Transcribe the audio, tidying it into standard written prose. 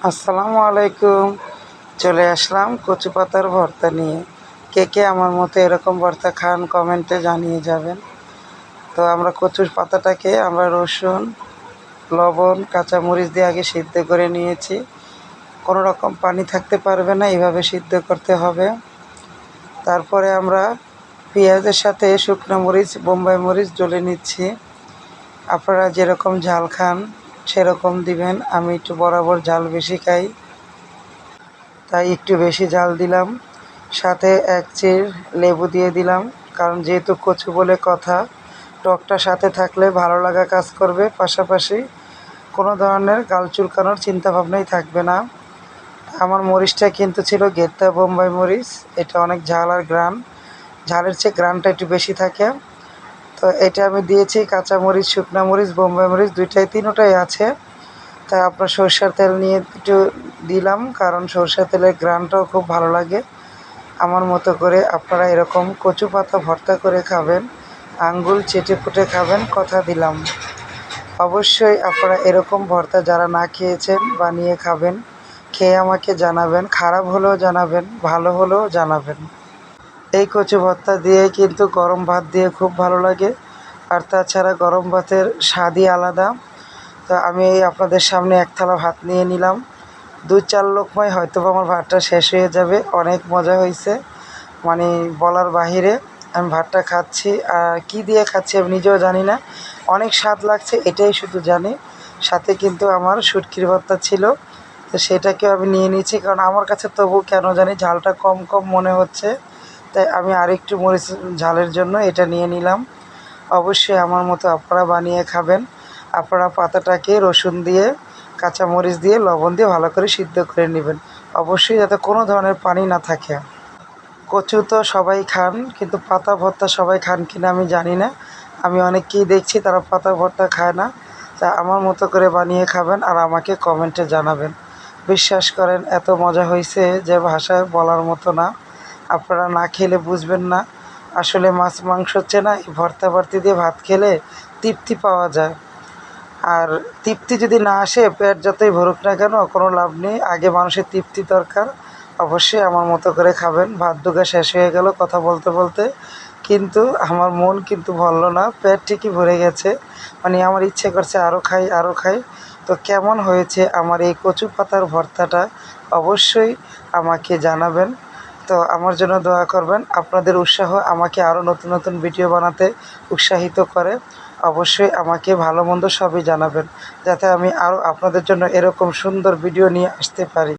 আসসালামু আলাইকুম। চলে আসলাম কচু পাতার ভর্তা নিয়ে। কে কে আমার মতো এরকম ভর্তা খান কমেন্টে জানিয়ে যাবেন। তো আমরা কচুর পাতাটাকে রসুন, লবণ, কাঁচামরিচ দিয়ে আগে সিদ্ধ করে নিয়েছি। কোনো রকম পানি থাকতে পারবে না, এইভাবে সিদ্ধ করতে হবে। তারপরে আমরা পেঁয়াজের সাথে শুকনো মরিচ, বোম্বাই মরিচ জ্বলে নিচ্ছি। আপনারা যেরকম ঝাল খান সেরকম দিবেন। আমি একটু বরাবর ঝাল বেশি খাই, তাই একটু বেশি ঝাল দিলাম। সাথে এক চির লেবু দিয়ে দিলাম, কারণ যেহেতু কচু বলে কথা, টকটা সাথে থাকলে ভালো লাগা কাজ করবে, পাশাপাশি কোনো ধরনের গাল চুলকানোর চিন্তাভাবনাই থাকবে না। আমার মরিচটা কিন্তু ছিল গেত্তা বোম্বাই মরিচ। এটা অনেক ঝাল আর গ্রান, ঝালের চেয়ে গ্রানটা একটু বেশি থাকে। তো এটা আমি দিয়েছি কাঁচামরিচ, শুকনা মরিচ, বোম্বাই মরিচ তিনোটাই আছে। তাই আপনার সরষের তেল নিয়ে একটু দিলাম, কারণ সরষের তেলের ঘ্রাণটাও খুব ভালো লাগে। আমার মতো করে আপনারা এরকম কচু পাতা ভর্তা করে খাবেন, আঙ্গুল চেটে পুটে খাবেন, কথা দিলাম। অবশ্যই আপনারা এরকম ভর্তা যারা না খেয়েছেন বানিয়ে খাবেন, খেয়ে আমাকে জানাবেন। খারাপ হলেও জানাবেন, ভালো হলেও জানাবেন। এই কচু ভর্তা দিয়ে কিন্তু গরম ভাত দিয়ে খুব ভালো লাগে, আর তাছাড়া গরম ভাতের স্বাদই আলাদা। তো আমি আপনাদের সামনে এক থালা ভাত নিয়ে নিলাম। 2-4 লোকমায় হয়তো আমার ভাতটা শেষ হয়ে যাবে। অনেক মজা হয়েছে, মানে বলার বাহিরে। আমি ভাতটা খাচ্ছি, আর কী দিয়ে খাচ্ছি আমি নিজেও জানি না। অনেক স্বাদ লাগছে, এটাই শুধু জানি। সাথে কিন্তু আমার শুটকির ভর্তা ছিল, তো সেটাকেও আমি নিয়ে নিয়েছি, কারণ আমার কাছে তবু কেন জানি ঝালটা কম কম মনে হচ্ছে। তাই আমি আরেকটু মরিচ ঝালের জন্য এটা নিয়ে নিলাম। অবশ্যই আমার মতো আপনারা বানিয়ে খাবেন। আপনারা পাতাটাকে রসুন দিয়ে, কাঁচামরিচ দিয়ে, লবণ দিয়ে ভালো করে সিদ্ধ করে নেবেন, অবশ্যই যাতে কোনো ধরনের পানি না থাকে। কচু তো সবাই খান, কিন্তু পাতা ভর্তা সবাই খান কিনা আমি জানি না। আমি অনেককেই দেখছি তারা পাতা ভর্তা খায় না। তা আমার মতো করে বানিয়ে খাবেন আর আমাকে কমেন্টে জানাবেন। বিশ্বাস করেন, এত মজা হয়েছে যে ভাষায় বলার মতো না। আপনারা না খেলে বুঝবেন না। আসলে মাছ মাংস হচ্ছে না, এই ভর্তা ভর্তি দিয়ে ভাত খেলে তৃপ্তি পাওয়া যায়। আর তৃপ্তি যদি না আসে, পেট যতই ভরুক না কেন কোনো লাভ নেই। আগে মানুষের তৃপ্তি দরকার। অবশ্যই আমার মতো করে খাবেন। ভাত দুগা শেষ হয়ে গেল কথা বলতে বলতে, কিন্তু আমার মন কিন্তু ভরল না, পেট ঠিকই ভরে গেছে। মানে আমার ইচ্ছে করছে আরও খাই, আরও খাই। তো কেমন হয়েছে আমার এই কচু পাতার ভর্তাটা অবশ্যই আমাকে জানাবেন। তো আমার জন্য দোয়া করবেন। আপনাদের উৎসাহ আমাকে আরও নতুন নতুন ভিডিও বানাতে উৎসাহিত করে। অবশ্যই আমাকে ভালো মন্দ সবই জানাবেন, যাতে আমি আরও আপনাদের জন্য এরকম সুন্দর ভিডিও নিয়ে আসতে পারি।